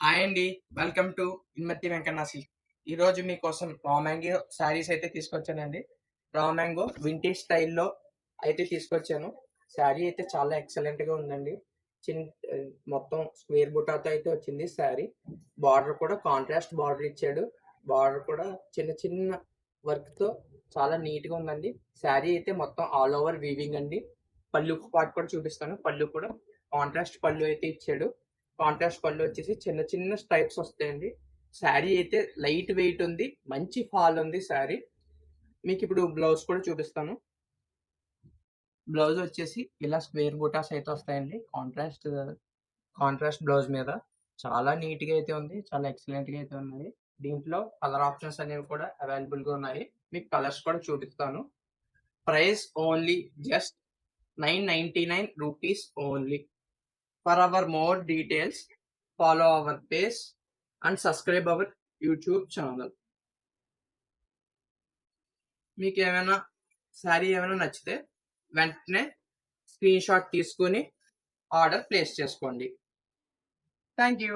Hi అండి. Welcome to ఇన్మతి Venkanna silk. ఈరోజు మీకోసం రా మ్యాంగో శారీస్ అయితే తీసుకొచ్చానండి. రా మ్యాంగో వింటేజ్ స్టైల్‌లో అయితే తీసుకొచ్చాను. శారీ అయితే చాలా ఎక్సలెంట్‌గా ఉందండి. చిన్ మొత్తం స్క్వేర్ బుటాతో అయితే వచ్చింది శారీ. బార్డర్ కూడా కాంట్రాస్ట్ బార్డర్ ఇచ్చాడు. బార్డర్ కూడా చిన్న చిన్న వర్క్‌తో చాలా నీట్‌గా ఉందండి. శారీ అయితే మొత్తం ఆల్ ఓవర్ వీవింగ్ అండి. పళ్ళు పార్ట్ కూడా చూపిస్తాను. పళ్ళు కూడా కాంట్రాస్ట్ పళ్ళు అయితే ఇచ్చాడు. కాంట్రాస్ట్ పళ్ళు వచ్చేసి చిన్న చిన్న స్ట్రైప్స్ వస్తాయండి. శారీ అయితే లైట్ వెయిట్ ఉంది. మంచి ఫాల్ ఉంది శారీ. మీకిప్పుడు బ్లౌజ్ కూడా చూపిస్తాను. బ్లౌజ్ వచ్చేసి ఇలా స్క్వేర్ బూటాస్ అయితే వస్తాయండి. కాంట్రాస్ట్ బ్లౌజ్ మీద చాలా నీట్‌గా అయితే ఉంది. చాలా ఎక్సలెంట్‌గా అయితే ఉన్నాయి. దీంట్లో కలర్ ఆప్షన్స్ అనేవి కూడా అవైలబుల్‌గా ఉన్నాయి. మీకు కలర్స్ కూడా చూపిస్తాను. Price only just ₹999 only. For our more details, follow our page and subscribe our YouTube channel. మీకు ఏమైనా శారీ ఏమైనా నచ్చితే వెంటనే స్క్రీన్ షాట్ తీసుకొని ఆర్డర్ ప్లేస్ చేసుకోండి. Thank you.